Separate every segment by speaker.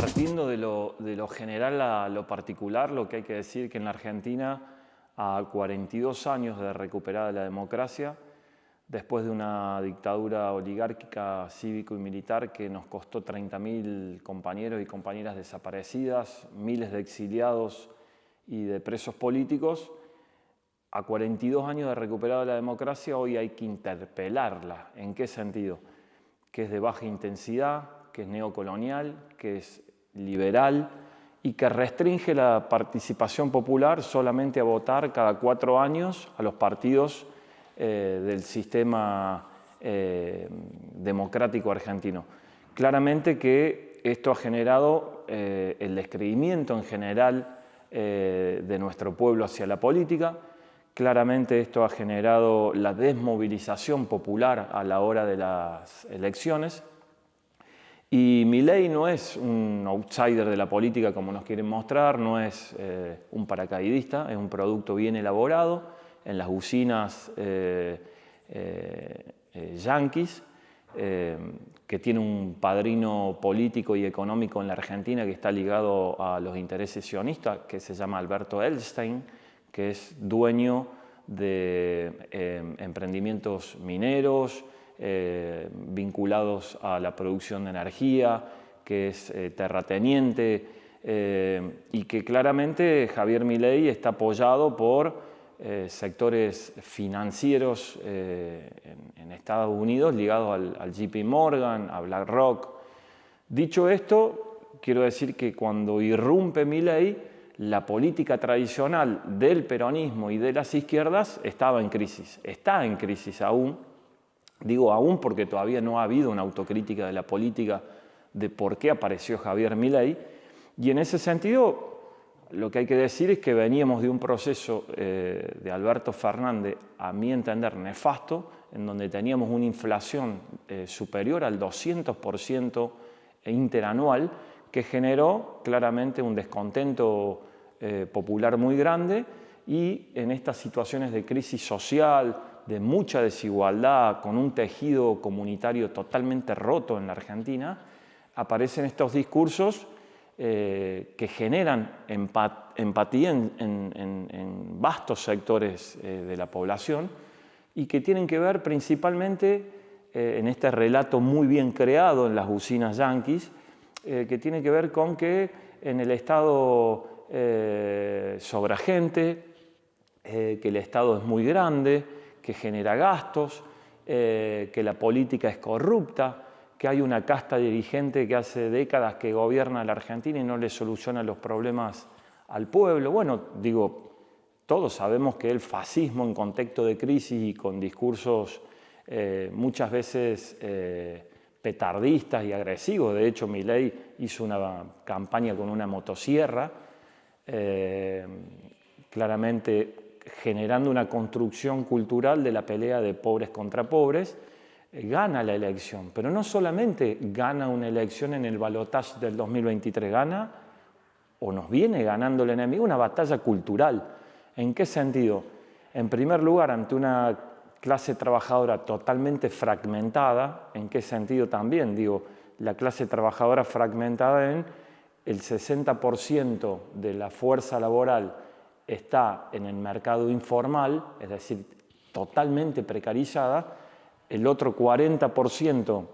Speaker 1: Partiendo de lo general a lo particular, lo que hay que decir que en la Argentina, a 42 años de recuperada la democracia, después de una dictadura oligárquica, cívico y militar que nos costó 30.000 compañeros y compañeras desaparecidas, miles de exiliados y de presos políticos, a 42 años de recuperada la democracia, hoy hay que interpelarla. ¿En qué sentido? Que es de baja intensidad, que es neocolonial, que es liberal y que restringe la participación popular solamente a votar cada 4 años a los partidos del sistema democrático argentino. Claramente que esto ha generado el descreimiento en general de nuestro pueblo hacia la política. Claramente esto ha generado la desmovilización popular a la hora de las elecciones. Y Milei no es un outsider de la política como nos quieren mostrar, no es un paracaidista, es un producto bien elaborado en las usinas yanquis, que tiene un padrino político y económico en la Argentina que está ligado a los intereses sionistas, que se llama Alberto Edelstein, que es dueño de emprendimientos mineros, vinculados a la producción de energía, que es terrateniente, y que claramente Javier Milei está apoyado por sectores financieros en Estados Unidos ligados al JP Morgan, a BlackRock. Dicho esto, quiero decir que cuando irrumpe Milei, la política tradicional del peronismo y de las izquierdas estaba en crisis, está en crisis aún. Digo aún porque todavía no ha habido una autocrítica de la política de por qué apareció Javier Milei. Y en ese sentido, lo que hay que decir es que veníamos de un proceso de Alberto Fernández, a mi entender, nefasto, en donde teníamos una inflación superior al 200% interanual, que generó claramente un descontento popular muy grande, y en estas situaciones de crisis social, de mucha desigualdad, con un tejido comunitario totalmente roto en la Argentina, aparecen estos discursos que generan empatía en vastos sectores de la población y que tienen que ver principalmente en este relato muy bien creado en las usinas yanquis, que tiene que ver con que en el Estado sobra gente, que el Estado es muy grande, que genera gastos, que la política es corrupta, que hay una casta dirigente que hace décadas que gobierna la Argentina y no le soluciona los problemas al pueblo. Bueno, digo, todos sabemos que el fascismo en contexto de crisis y con discursos muchas veces petardistas y agresivos, de hecho Milei hizo una campaña con una motosierra, claramente generando una construcción cultural de la pelea de pobres contra pobres, gana la elección. Pero no solamente gana una elección en el balotaje del 2023, gana, o nos viene ganando el enemigo, una batalla cultural. ¿En qué sentido? En primer lugar, ante una clase trabajadora totalmente fragmentada. ¿En qué sentido también? Digo, la clase trabajadora fragmentada en el 60% de la fuerza laboral está en el mercado informal, es decir, totalmente precarizada. El otro 40%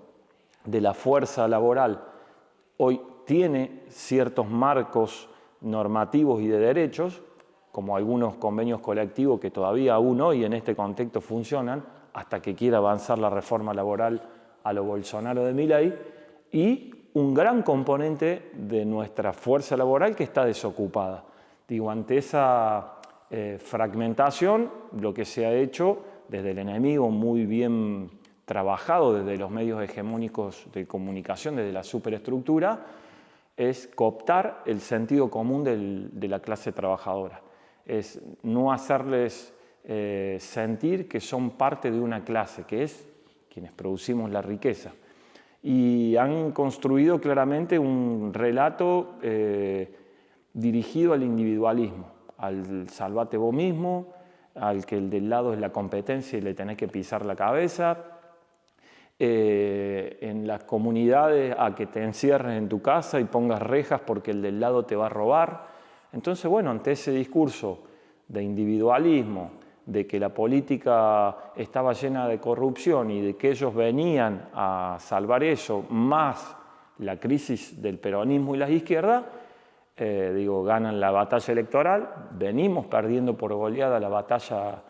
Speaker 1: de la fuerza laboral hoy tiene ciertos marcos normativos y de derechos, como algunos convenios colectivos que todavía aún hoy en este contexto funcionan, hasta que quiera avanzar la reforma laboral a lo Bolsonaro de Milei, y un gran componente de nuestra fuerza laboral que está desocupada. Digo, ante esa fragmentación, lo que se ha hecho desde el enemigo muy bien trabajado desde los medios hegemónicos de comunicación, desde la superestructura, es cooptar el sentido común de la clase trabajadora. Es no hacerles sentir que son parte de una clase, que es quienes producimos la riqueza. Y han construido claramente un relato dirigido al individualismo, al salvate vos mismo, al que el del lado es la competencia y le tenés que pisar la cabeza, en las comunidades a que te encierres en tu casa y pongas rejas porque el del lado te va a robar. Entonces, bueno, ante ese discurso de individualismo, de que la política estaba llena de corrupción y de que ellos venían a salvar eso, más la crisis del peronismo y las izquierdas, ganan la batalla electoral, venimos perdiendo por goleada la batalla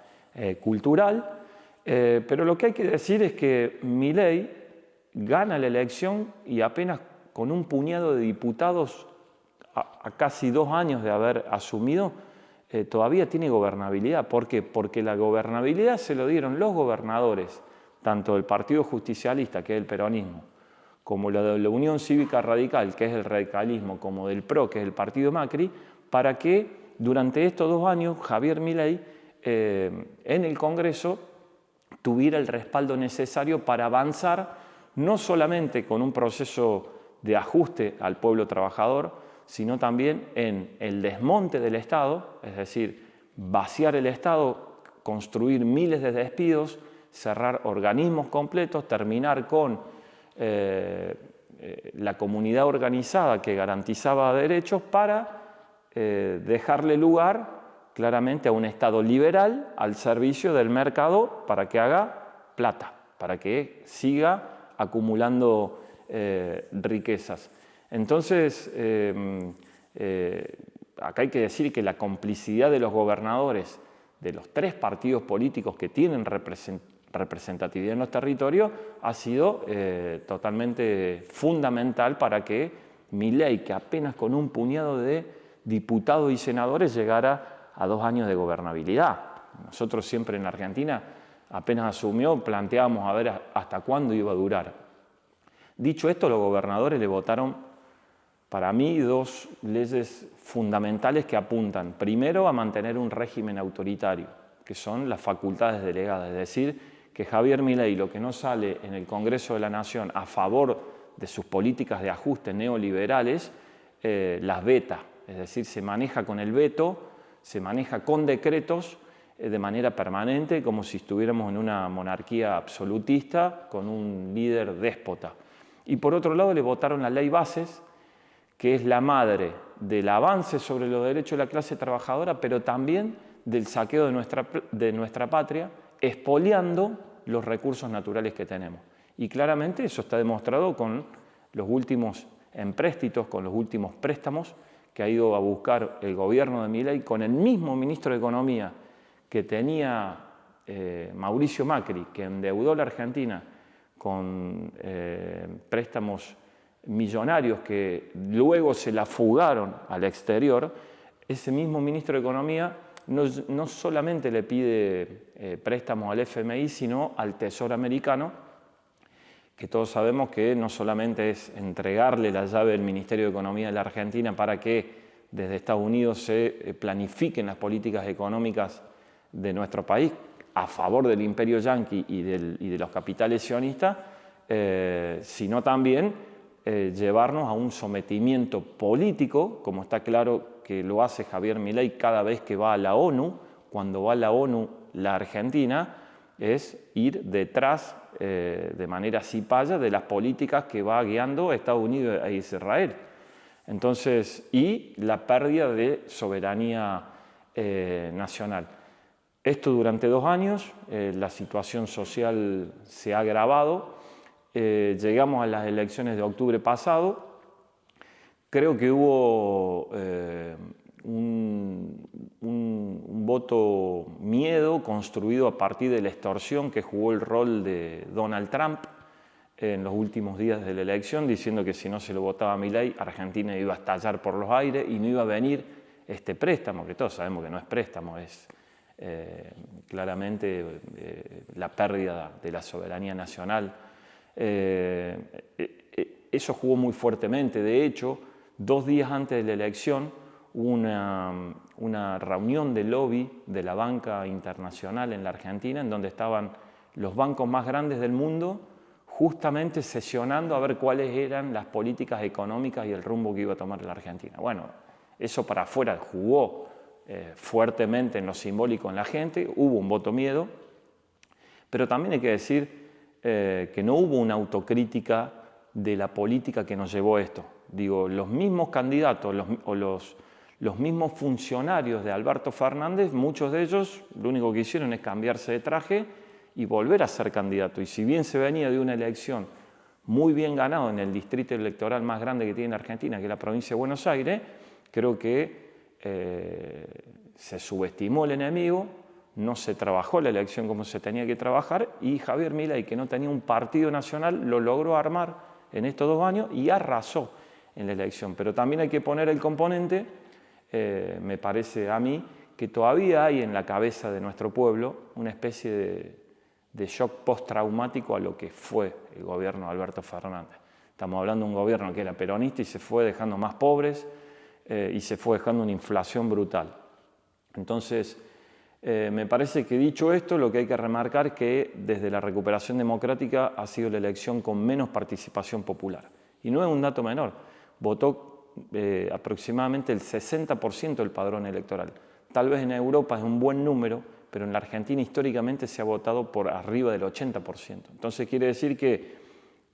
Speaker 1: cultural, pero lo que hay que decir es que Milei gana la elección y apenas con un puñado de diputados, a casi 2 años de haber asumido, todavía tiene gobernabilidad. ¿Por qué? Porque la gobernabilidad se lo dieron los gobernadores, tanto del Partido Justicialista, que es el peronismo, como la de la Unión Cívica Radical, que es el radicalismo, como del PRO, que es el partido Macri, para que durante estos 2 años Javier Milei en el Congreso tuviera el respaldo necesario para avanzar no solamente con un proceso de ajuste al pueblo trabajador, sino también en el desmonte del Estado, es decir, vaciar el Estado, construir miles de despidos, cerrar organismos completos, terminar con la comunidad organizada que garantizaba derechos para dejarle lugar claramente a un Estado liberal al servicio del mercado para que haga plata, para que siga acumulando riquezas. Entonces, acá hay que decir que la complicidad de los gobernadores de los 3 partidos políticos que tienen representatividad en los territorios ha sido totalmente fundamental para que Milei, que apenas con un puñado de diputados y senadores llegara a 2 años de gobernabilidad. Nosotros siempre en Argentina, apenas asumió, planteábamos a ver hasta cuándo iba a durar. Dicho esto, los gobernadores le votaron, para mí, 2 leyes fundamentales que apuntan, primero, a mantener un régimen autoritario, que son las facultades delegadas, es decir, que Javier Milei, lo que no sale en el Congreso de la Nación a favor de sus políticas de ajuste neoliberales, las veta, es decir, se maneja con el veto, se maneja con decretos de manera permanente, como si estuviéramos en una monarquía absolutista con un líder déspota. Y por otro lado le votaron la ley Bases, que es la madre del avance sobre los derechos de la clase trabajadora, pero también del saqueo de nuestra patria, expoliando los recursos naturales que tenemos. Y claramente eso está demostrado con los últimos empréstitos, con los últimos préstamos que ha ido a buscar el gobierno de Milei con el mismo ministro de Economía que tenía Mauricio Macri, que endeudó a la Argentina con préstamos millonarios que luego se la fugaron al exterior. Ese mismo ministro de Economía no solamente le pide préstamos al FMI, sino al Tesoro americano, que todos sabemos que no solamente es entregarle la llave del Ministerio de Economía de la Argentina para que desde Estados Unidos se planifiquen las políticas económicas de nuestro país a favor del imperio yanqui y de los capitales sionistas, sino también llevarnos a un sometimiento político, como está claro que lo hace Javier Milei cada vez que va a la ONU. Cuando va a la ONU la Argentina es ir detrás de manera cipaya de las políticas que va guiando Estados Unidos e Israel. Entonces, y la pérdida de soberanía nacional. Esto durante 2 años, la situación social se ha agravado, llegamos a las elecciones de octubre pasado, creo que hubo un voto miedo construido a partir de la extorsión que jugó el rol de Donald Trump en los últimos días de la elección, diciendo que si no se lo votaba a Milei, Argentina iba a estallar por los aires y no iba a venir este préstamo, que todos sabemos que no es préstamo, es claramente la pérdida de la soberanía nacional. Eso jugó muy fuertemente. De hecho, 2 días antes de la elección hubo una reunión de lobby de la banca internacional en la Argentina, en donde estaban los bancos más grandes del mundo justamente sesionando a ver cuáles eran las políticas económicas y el rumbo que iba a tomar la Argentina. Bueno, eso para afuera jugó fuertemente en lo simbólico en la gente, hubo un voto miedo, pero también hay que decir que no hubo una autocrítica de la política que nos llevó a esto. Digo, los mismos candidatos los mismos funcionarios de Alberto Fernández, muchos de ellos lo único que hicieron es cambiarse de traje y volver a ser candidato. Y si bien se venía de una elección muy bien ganada en el distrito electoral más grande que tiene Argentina, que es la provincia de Buenos Aires, creo que se subestimó el enemigo, no se trabajó la elección como se tenía que trabajar y Javier Milei, que no tenía un partido nacional, lo logró armar en estos 2 años y arrasó en la elección. Pero también hay que poner el componente, me parece a mí, que todavía hay en la cabeza de nuestro pueblo una especie de shock postraumático a lo que fue el gobierno de Alberto Fernández. Estamos hablando de un gobierno que era peronista y se fue dejando más pobres y se fue dejando una inflación brutal. Entonces, me parece que dicho esto, lo que hay que remarcar es que desde la recuperación democrática ha sido la elección con menos participación popular. Y no es un dato menor, votó aproximadamente el 60% del padrón electoral. Tal vez en Europa es un buen número, pero en la Argentina históricamente se ha votado por arriba del 80%. Entonces quiere decir que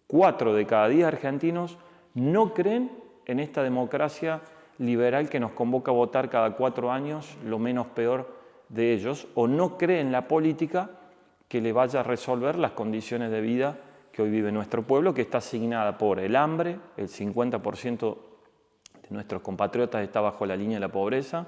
Speaker 1: 4 de cada 10 argentinos no creen en esta democracia liberal que nos convoca a votar cada 4 años lo menos peor de ellos, o no creen en la política que le vaya a resolver las condiciones de vida que hoy vive nuestro pueblo, que está asignada por el hambre, el 50% de nuestros compatriotas está bajo la línea de la pobreza,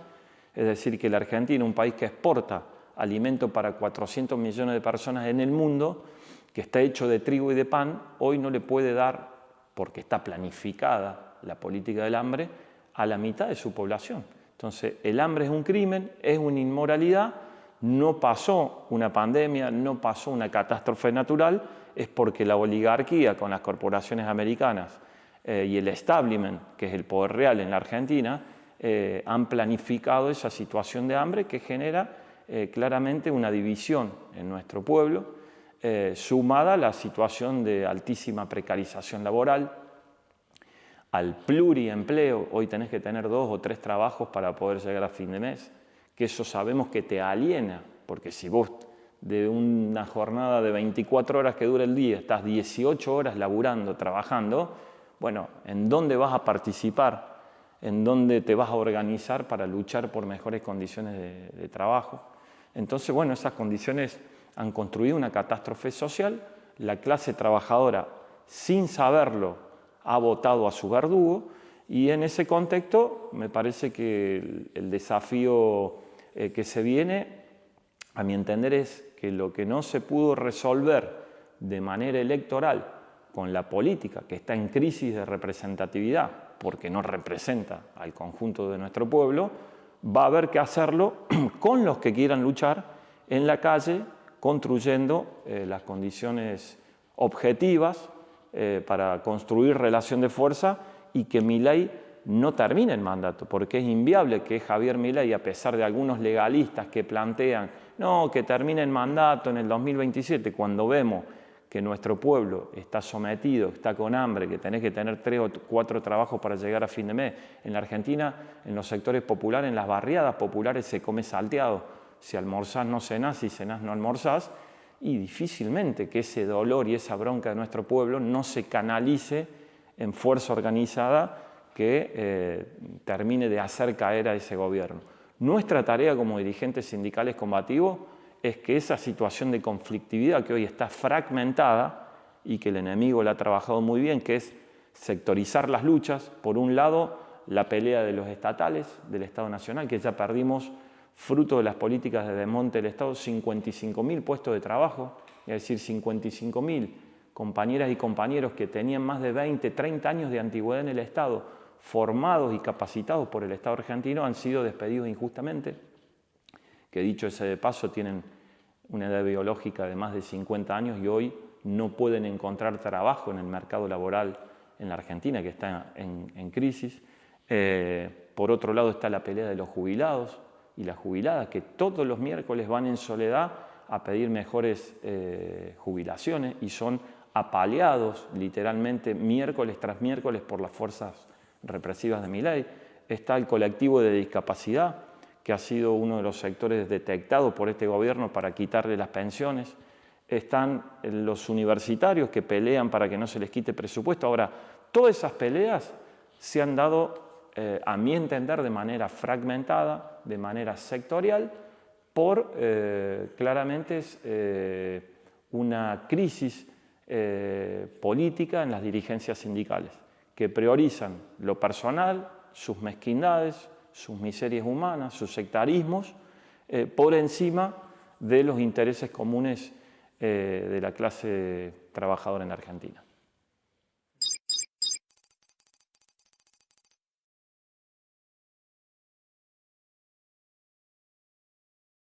Speaker 1: es decir, que la Argentina, un país que exporta alimento para 400 millones de personas en el mundo, que está hecho de trigo y de pan, hoy no le puede dar, porque está planificada la política del hambre, a la mitad de su población. Entonces, el hambre es un crimen, es una inmoralidad, no pasó una pandemia, no pasó una catástrofe natural, es porque la oligarquía con las corporaciones americanas y el establishment, que es el poder real en la Argentina, han planificado esa situación de hambre que genera claramente una división en nuestro pueblo, sumada a la situación de altísima precarización laboral, al pluriempleo. Hoy tenés que tener 2 o 3 trabajos para poder llegar a fin de mes, que eso sabemos que te aliena, porque si vos de una jornada de 24 horas que dura el día estás 18 horas laburando, trabajando, bueno, ¿en dónde vas a participar? ¿En dónde te vas a organizar para luchar por mejores condiciones de trabajo? Entonces, bueno, esas condiciones han construido una catástrofe social. La clase trabajadora, sin saberlo, ha votado a su verdugo y en ese contexto me parece que el desafío que se viene, a mi entender, es que lo que no se pudo resolver de manera electoral con la política, que está en crisis de representatividad, porque no representa al conjunto de nuestro pueblo, va a haber que hacerlo con los que quieran luchar en la calle, construyendo las condiciones objetivas para construir relación de fuerza y que Milei no termine el mandato, porque es inviable que Javier Milei, a pesar de algunos legalistas que plantean no, que termine el mandato en el 2027, cuando vemos que nuestro pueblo está sometido, está con hambre, que tenés que tener 3 o 4 trabajos para llegar a fin de mes. En la Argentina, en los sectores populares, en las barriadas populares se come salteado. Si almorzás no cenás, si cenás no almorzás, y difícilmente que ese dolor y esa bronca de nuestro pueblo no se canalice en fuerza organizada que termine de hacer caer a ese gobierno. Nuestra tarea como dirigentes sindicales combativos es que esa situación de conflictividad que hoy está fragmentada y que el enemigo la ha trabajado muy bien, que es sectorizar las luchas, por un lado la pelea de los estatales, del Estado Nacional, que ya perdimos fruto de las políticas de desmonte del Estado, 55.000 puestos de trabajo, es decir, 55.000 compañeras y compañeros que tenían más de 20, 30 años de antigüedad en el Estado, formados y capacitados por el Estado argentino, han sido despedidos injustamente, que dicho ese de paso tienen una edad biológica de más de 50 años y hoy no pueden encontrar trabajo en el mercado laboral en la Argentina, que está en crisis. Por otro lado está la pelea de los jubilados y las jubiladas, que todos los miércoles van en soledad a pedir mejores jubilaciones y son apaleados literalmente miércoles tras miércoles por las fuerzas represivas de Milei. Está el colectivo de discapacidad, que ha sido uno de los sectores detectados por este gobierno para quitarle las pensiones. están los universitarios que pelean para que no se les quite presupuesto. Ahora, todas esas peleas se han dado, a mi entender, de manera fragmentada, de manera sectorial, por claramente una crisis política en las dirigencias sindicales, que priorizan lo personal, sus mezquindades, sus miserias humanas, sus sectarismos, por encima de los intereses comunes de la clase trabajadora en Argentina.